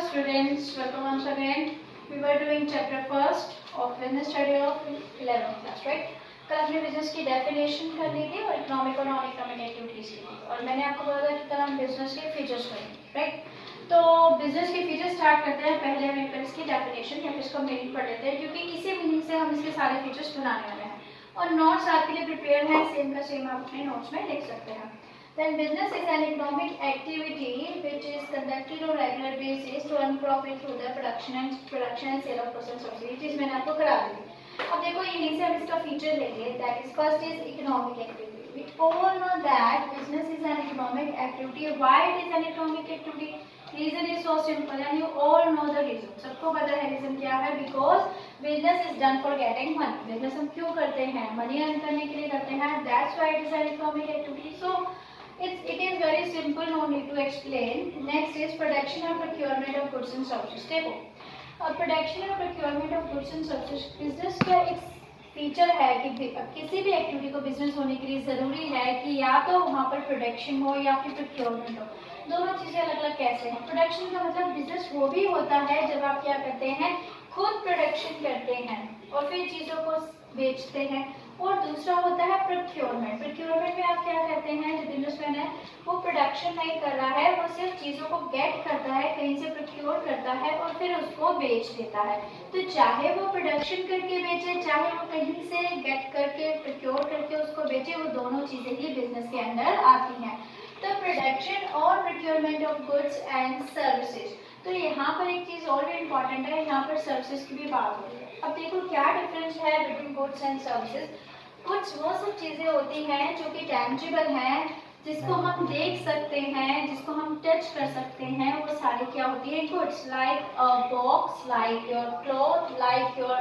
students, welcome once again. We were doing chapter first of business study of 11th class, right? कल हमने business की definition कर ली थी और इकोनॉमिक और नॉन इकोनॉमिक एक्टिविटीज की थी और मैंने आपको बोला था कि कल हम बिजनेस के फीचर्स करेंगे, राइट? तो बिजनेस के फीचर्स स्टार्ट करते हैं। पहले हम एक बार इसकी डेफिनेशन या फिर इसका मीनिंग पढ़ लेते हैं क्योंकि इसी मीनिंग से हम इसके सारे फीचर्स बनाने वाले हैं और नोट्स आपके लिए प्रिपेयर है, सेम का सेम आप अपने नोट्स में लिख सकते हैं। Then business is an economic activity which is conducted on regular basis to earn profit through the production and sale of goods and services. ये चीज़ मैंने आपको करा दी। अब देखो यहीं से हम इसका फीचर लेंगे। That is first is economic activity. We all know that business is an economic activity. Why it is an economic activity? Reason is so simple and you all know the reason. सबको पता है reason क्या है? Because business is done for getting money. Business हम क्यों करते हैं? Money earn करने के लिए करते हैं. That's why it is an economic activity. So it is very simple, no need to explain. Next is production and procurement of goods and services. देखो, production and procurement of goods and services business का एक feature है कि किसी भी activity को business होने के लिए ज़रूरी है कि या तो वहाँ पर प्रोडक्शन हो या फिर प्रोक्योरमेंट हो। दोनों चीज़ें अलग अलग कैसे हैं? प्रोडक्शन का मतलब बिजनेस वो भी होता है जब आप क्या करते हैं, खुद प्रोडक्शन करते हैं और फिर चीज़ों को बेचते हैं। और दूसरा होता है प्रोक्योरमेंट। प्रोक्योरमेंट में आप क्या करते हैं, जो बिजनेसमैन है वो प्रोडक्शन नहीं कर रहा है, वो सिर्फ चीज़ों को गेट करता है, कहीं से प्रोक्योर करता है और फिर उसको बेच देता है। तो चाहे वो प्रोडक्शन करके बेचे, चाहे वो कहीं से गेट करके प्रोक्योर करके उसको बेचे, वो दोनों चीज़ें ही बिजनेस के अंदर आती हैं। तो प्रोडक्शन और procurement of goods and services. तो यहाँ पर एक चीज़ और भी इम्पॉर्टेंट है, यहाँ पर सर्विसेज की भी बात हो रही है। अब देखो क्या डिफरेंस है बिटवीन गुड्स एंड सर्विसेज। कुछ वो सब चीज़ें होती हैं जो कि टेंजिबल हैं, जिसको हम देख सकते हैं, जिसको हम टच कर सकते हैं, वो सारी क्या होती है? Goods. Like box, like your cloth, like your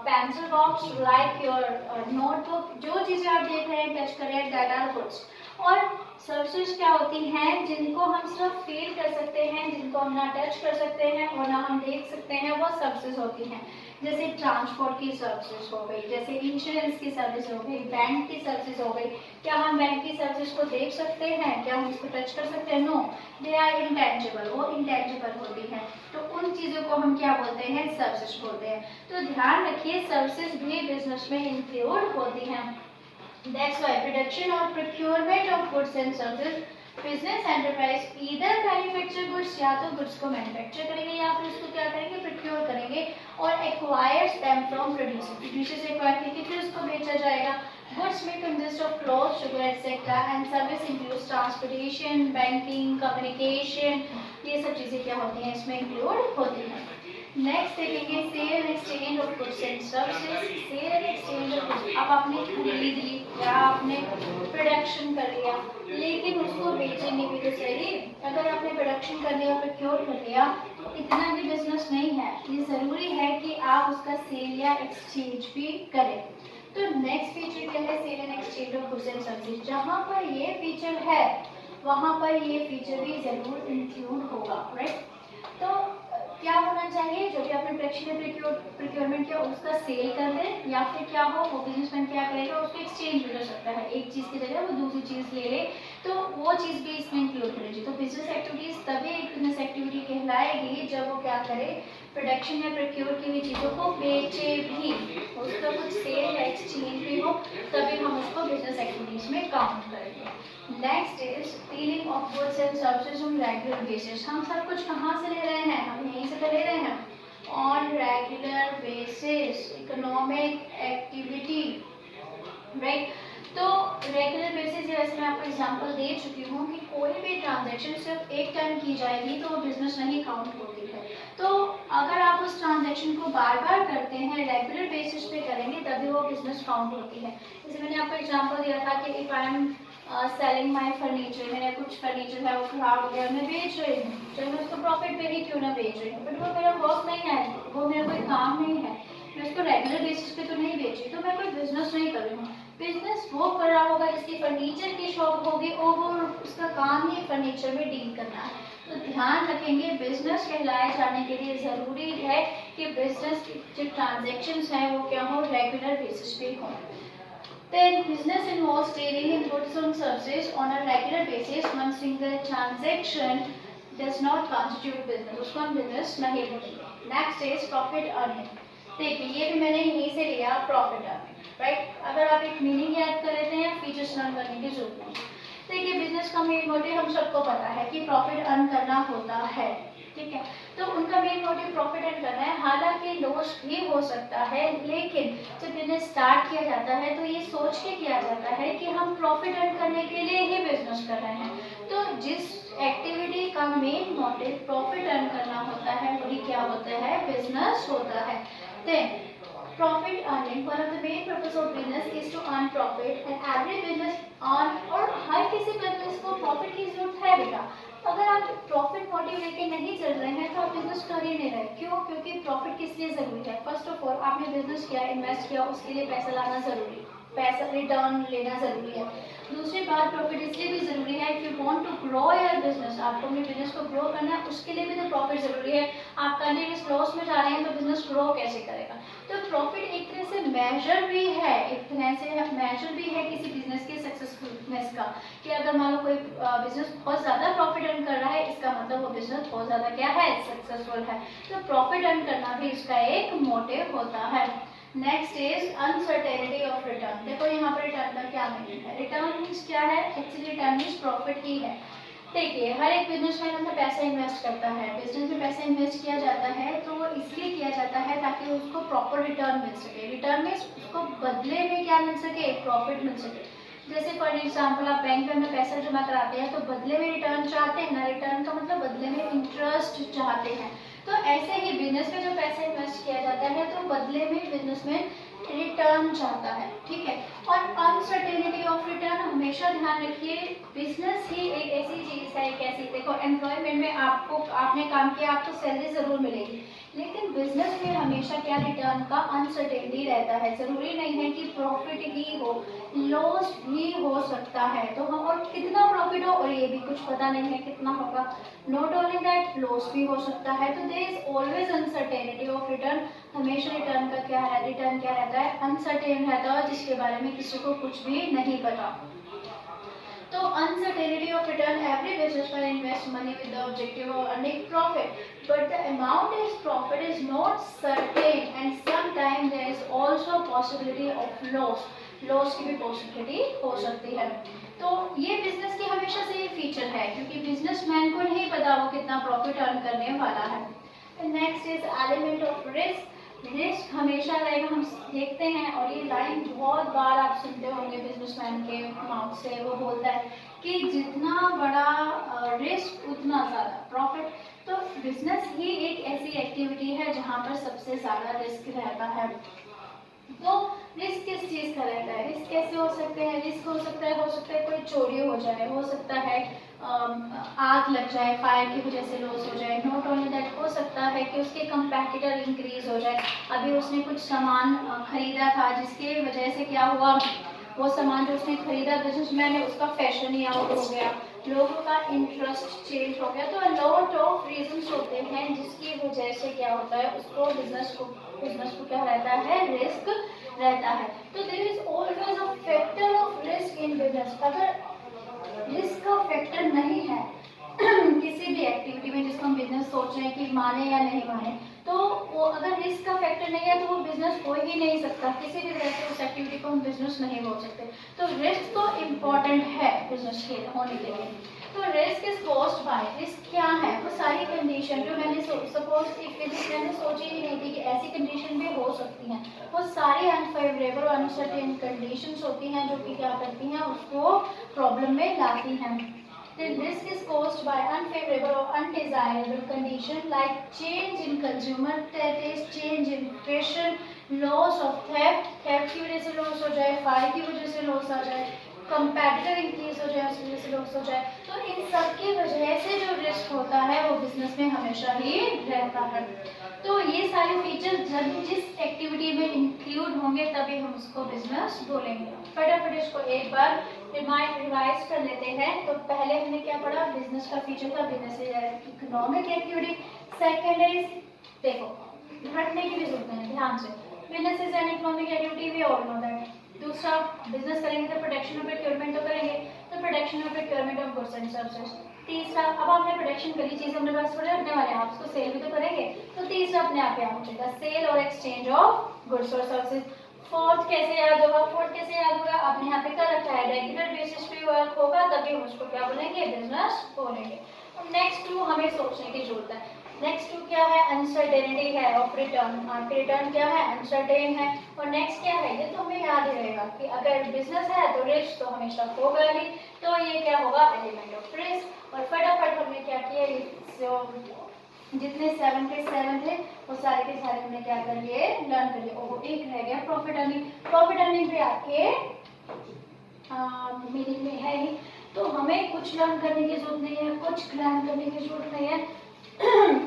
pencil box, like your notebook. जो चीज़ें आप देख रहे हैं, टच कर रहे हैं, दैट आर गुड्स। और सर्विसेज क्या होती हैं, जिनको हम सिर्फ फील कर सकते हैं, जिनको हम ना टच कर सकते हैं और ना हम देख सकते हैं, वो सर्विसेज होती हैं। जैसे ट्रांसपोर्ट की सर्विसेज हो गई, जैसे इंश्योरेंस की सर्विस हो गई, बैंक की सर्विसेज हो गई। क्या हम बैंक की सर्विसेज को देख सकते हैं? क्या हम उसको टच कर सकते हैं? नो, दे आर इंटेंजिबल, वो इंटेंजिबल होती है। तो उन चीज़ों को हम क्या बोलते हैं? सर्विसेज बोलते हैं। तो ध्यान रखिए, सर्विसेज भी बिजनेस में इंक्लूड होती हैं। That's why production or procurement of goods and services, business enterprise either manufacture goods, या तो goods को manufacture करेंगे या फिर उसको क्या करेंगे? procure करेंगे और acquires them from producer। producer से acquire करके फिर उसको बेचा जाएगा। goods may consist of clothes, sugar, etc. and service includes transportation, banking, communication। ये सब चीज़ें क्या होती हैं? इसमें include होती हैं। नेक्स्ट देखेंगे sale and exchange of goods and services. Sale and exchange of goods, अब आपने खरीद ली या आपने प्रोडक्शन कर लिया, लेकिन उसको बेचेंगे भी तो सही। अगर आपने प्रोडक्शन कर लिया, प्रोक्योर कर लिया, तो इतना भी बिजनेस नहीं है। ये ज़रूरी है कि आप उसका सेल या एक्सचेंज भी करें। तो नेक्स्ट फीचर क्या है? Sale and exchange of goods and services. जहाँ पर ये फीचर है वहाँ पर ये फीचर भी ज़रूर इंक्लूड होगा, राइट? तो क्या होना चाहिए? जो भी आपने प्रोडक्शन या प्रोक्योरमेंट किया उसका सेल कर दें, या फिर क्या हो, वो बिजनेसमैन क्या करेगा, उसको एक्सचेंज भी कर सकता है। एक चीज़ की जगह वो दूसरी चीज़ ले ले, तो वो चीज़ भी इसमें इंक्लूड करेगी। तो बिजनेस एक्टिविटीज़ तभी एक बिजनेस एक्टिविटी कहलाएगी जब वो क्या करे, प्रोडक्शन या प्रोक्योर की हुई चीज़ों को बेचे भी, उसका कुछ सेल या एक्सचेंज भी हो, तभी हम उसको बिजनेस एक्टिविटीज़ में काउंट करेंगे। Next is dealing of goods and services on regular basis. हम सब कुछ कहाँ से ले रहे हैं? हम यहीं से तो ले रहे हैं। On regular basis, economic activity, right? तो रेगुलर बेसिस, जैसे मैं आपको एग्जांपल दे चुकी हूँ कि कोई भी ट्रांजैक्शन सिर्फ एक टाइम की जाएगी तो वो बिजनेस नहीं काउंट होती है। तो अगर आप उस ट्रांजैक्शन को बार बार करते हैं, रेगुलर बेसिस पे करेंगे, तभी वो बिजनेस काउंट होती है। जैसे मैंने आपको एग्जांपल दिया था कि if I am selling my furniture, मेरा कुछ फर्नीचर है वो खराब हो गया, मैं बेच रही हूँ, चाहे मैं उसको प्रॉफिट पे ही क्यों ना बेच रही हूँ, बट वो मेरा वर्क नहीं है, वो मेरा कोई काम नहीं है, मैं उसको रेगुलर बेसिस पे तो नहीं बेच रही, तो मैं कोई बिजनेस नहीं कर रही हूँ। बिजनेस वो कर रहा होगा जिसकी फर्नीचर की शॉप होगी और वो उसका काम ही फर्नीचर में डील करना है। तो ध्यान रखेंगे, बिजनेस कहलाए जाने के लिए ज़रूरी है कि बिजनेस जो ट्रांजेक्शन्स हैं वो क्या हो, रेगुलर बेसिस पे हो। Then business involves dealing in goods and services on a regular basis. One single transaction does not constitute business, उसको हम बिजनेस नहीं बोलेंगे। Next is profit earning. देखिए ये भी मैंने यहीं से लिया प्रॉफिट अर्निंग, राइट। अगर आप एक मीनिंग याद कर लेते हैं फीचर्स लर्न करने की जरूरत नहीं। देखिए बिजनेस का मेन मोटिव हम सबको पता है कि प्रॉफिट अर्न करना होता है, ठीक है। तो उनका मेन मोटिव प्रॉफिट अर्न करना है। हालांकि लॉस भी हो सकता है, लेकिन जब बिजनेस स्टार्ट किया जाता है तो ये सोच के किया जाता है कि हम प्रॉफिट अर्न करने के लिए ही बिजनेस कर रहे हैं। तो जिस एक्टिविटी का मेन मोटिव प्रॉफिट अर्न करना होता है वही क्या होता है, बिजनेस होता है। Then profit earning, one of the main purpose of business is to earn profit and every business earn, और हर किसी बिजनेस को प्रॉफिट की जरूरत है बेटा। अगर आप प्रॉफिट मोटिव लेके नहीं चल रहे हैं तो आप बिजनेस कर ही नहीं रहे। क्यों? क्योंकि प्रॉफिट किस लिए जरूरी है? फर्स्ट ऑफ ऑल आपने बिजनेस किया, इन्वेस्ट किया, उसके लिए पैसा लाना जरूरी है, पैसा रिटर्न लेना जरूरी है। दूसरी बात प्रॉफिट इसलिए भी जरूरी है, if you want to grow your business, आपको अपने बिजनेस को ग्रो करना है, उसके लिए भी तो प्रॉफिट जरूरी है। आप कंटिन्यूस लॉस में जा रहे हैं तो बिजनेस ग्रो कैसे करेगा? तो प्रॉफिट एक तरह से मेजर भी है, एक तरह से मेजर भी है किसी बिजनेस के सक्सेसफुलनेस का, कि अगर मान लो कोई बिजनेस बहुत ज़्यादा प्रॉफिट अर्न कर रहा है, इसका मतलब वो बिजनेस बहुत ज़्यादा क्या है, सक्सेसफुल है। तो प्रॉफिट अर्न करना भी इसका एक मोटिव होता है। Next is uncertainty of return. देखो यहाँ पर रिटर्न का क्या मीनिंग है? रिटर्न मीन्स क्या है? एक्चुअली रिटर्न मीन्स प्रॉफिट ही है। देखिए हर एक बिजनेसमैन अपना पैसा इन्वेस्ट करता है, बिजनेस में पैसा इन्वेस्ट किया जाता है तो वो इसलिए किया जाता है ताकि उसको प्रॉपर रिटर्न मिल सके। रिटर्न मीन्स उसको बदले में क्या मिल सके, प्रॉफिट मिल सके। जैसे फॉर एग्जाम्पल आप बैंक में पैसा जमा कराते हैं तो बदले में रिटर्न चाहते हैं ना, रिटर्न का मतलब बदले में इंटरेस्ट चाहते हैं। तो ऐसे ही बिजनेस में जो पैसा इन्वेस्ट किया जाता है तो बदले में बिजनेस में रिटर्न चाहता है, ठीक है। और अनसर्टेनिटी ऑफ रिटर्न हमेशा ध्यान रखिए, बिजनेस ही एक ऐसी चीज है, एक ऐसी, देखो एम्प्लॉयमेंट में आपको आपने काम किया आपको सैलरी जरूर मिलेगी, लेकिन बिजनेस में हमेशा क्या रिटर्न का अनसर्टेनिटी रहता है। जरूरी नहीं है कि प्रॉफिट ही हो, लॉस भी हो सकता है। तो हम और कितना प्रॉफिट हो और ये भी कुछ पता नहीं है कितना होगा। नॉट ओनली दैट लॉस भी हो सकता है। तो there is always uncertainty of return. हमेशा रिटर्न का क्या है, रिटर्न क्या रहता है, अनसर्टेन रहता है, जिसके बारे में किसी को कुछ भी नहीं पता। तो uncertainty of return, every businessman invest money with the objective of earning profit, but the amount is profit is not certain and sometime there is also possibility of loss. Loss की भी पॉसिबिलिटी हो सकती है। तो ये business की हमेशा से ये फीचर है, क्योंकि बिजनेसमैन को नहीं पता वो कितना प्रॉफिट अर्न करने वाला है। Next is element of risk. Risk हमेशा रहेगा, हम देखते हैं, और ये लाइन बहुत बार आप सुनते होंगे बिजनेसमैन के माउथ से, वो बोलता है कि जितना बड़ा रिस्क उतना ज़्यादा प्रॉफिट। तो बिजनेस ही एक ऐसी एक्टिविटी है जहाँ पर सबसे ज़्यादा रिस्क रहता है। तो रिस्क किस चीज़ का रहता है? रिस्क कैसे हो सकते हैं? रिस्क हो सकता है कोई चोरी हो जाए, हो सकता है आग लग जाए, फायर की वजह से लॉस हो जाए। नॉट ओनली दैट, हो सकता है कि उसके कंपैटिटर इंक्रीज हो जाए, अभी उसने कुछ सामान खरीदा था जिसके वजह से क्या हुआ, वो सामान जो उसने खरीदा बिजनेसमैन ने, उसका फैशन ही आउट हो गया, लोगों का इंटरेस्ट चेंज हो गया। तो लॉट ऑफ रीजंस होते हैं जिसकी वजह से क्या होता है, उसको बिजनेस को क्या रहता है, रिस्क रहता है। तो there is always a factor of risk in business. अगर रिस्क का फैक्टर नहीं है किसी भी एक्टिविटी में जिसको हम बिजनेस सोच रहे हैं कि माने या नहीं माने, तो वो अगर रिस्क का फैक्टर नहीं है तो वो बिजनेस हो ही नहीं सकता। किसी भी तरह से उस एक्टिविटी को हम बिजनेस नहीं बोल सकते। तो रिस्क तो इम्पॉर्टेंट है बिजनेस के होने के लिए। तो risk is caused by, risk क्या है, वो सारी कंडीशन जो मैंने सपोज मैंने सोची ही नहीं थी कि ऐसी कंडीशन भी हो सकती हैं, वो सारी अनफेवरेबल अनसर्टेन कंडीशंस होती हैं जो कि क्या करती हैं, उसको प्रॉब्लम में लाती हैं। Then risk is caused by unfavorable or undesirable condition like change in consumer taste, change in fashion, loss of theft की वजह से लॉस हो जाए, फायर की वजह से लॉस आ जाए, कंपैटिटर इंक्रीज हो जाए, उसकी वजह से लॉस हो जाए। तो इन सब की वजह से जो रिस्क होता है वो बिजनेस में हमेशा ही रहता है। तो ये सारे फीचर्स जब जिस एक्टिविटी में इंक्लूड होंगे तभी हम उसको बिजनेस बोलेंगे। फटाफट इसको एक बार रिवाइज कर लेते हैं। तो पहले हमने क्या पढ़ा, बिजनेस का फीचर था, business is economic activity. Second is, देखो हटने की भी जरूरत है, ध्यान से, business is an economic activity, we all know that. दूसरा, बिजनेस करेंगे तो प्रोडक्शन और प्रोक्योरमेंट तो करेंगे, तो प्रोडक्शन और procurement of goods and services. तीसरा, अब हमने प्रोडक्शन करी, चीज़ हमने पास थोड़ी रखने वाले हैं, आप उसको सेल भी तो करेंगे, तो तीसरा अपने आप यहाँ पहुंचेगा, सेल और एक्सचेंज ऑफ गुड्स और सर्विसेज। फोर्थ कैसे याद होगा, फोर्थ कैसे याद होगा, आपने यहाँ पे कर रखा है रेगुलर बेसिस पे वर्क होगा तभी हम उसको क्या बोलेंगे, बिजनेस बोलेंगे। नेक्स्ट टू हमें सोचने की जरूरत है, नेक्स्ट टू क्या है, अनसर्टेनिटी है ऑफ रिटर्न, आपके रिटर्न क्या है, अनसर्टेन है। और नेक्स्ट क्या है, ये तो हमें याद ही रहेगा कि अगर बिजनेस है तो रिस्क तो हमेशा होगा ही, तो ये क्या होगा, एलिमेंट ऑफ रिस्क। और फटाफट हमने क्या किया, जो जितने 7 के 7 थे वो सारे के सारे हमने क्या कर लिए, लर्न कर लिए। ओहो, एक रह गया प्रॉफिट अर्निंग, प्रॉफिट अर्निंग पे आपके मीनिंग में है ही, तो हमें कुछ लर्न करने की जरूरत नहीं है, कुछ लर्न करने की जरूरत नहीं है।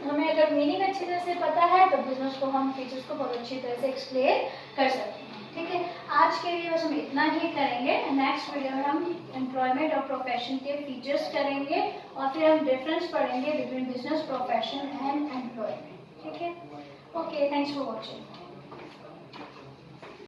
हमें अगर मीनिंग अच्छी तरह से पता है तो बिजनेस को हम फीचर्स को बहुत अच्छी तरह से एक्सप्लेन कर सकते हैं। ठीक है, आज के लिए बस हम इतना ही करेंगे, नेक्स्ट वीडियो में हम एम्प्लॉयमेंट और प्रोफेशन के फीचर्स करेंगे और फिर हम डिफरेंस पढ़ेंगे between business, profession and employment. ठीक है, ओके, थैंक्स फॉर वॉचिंग।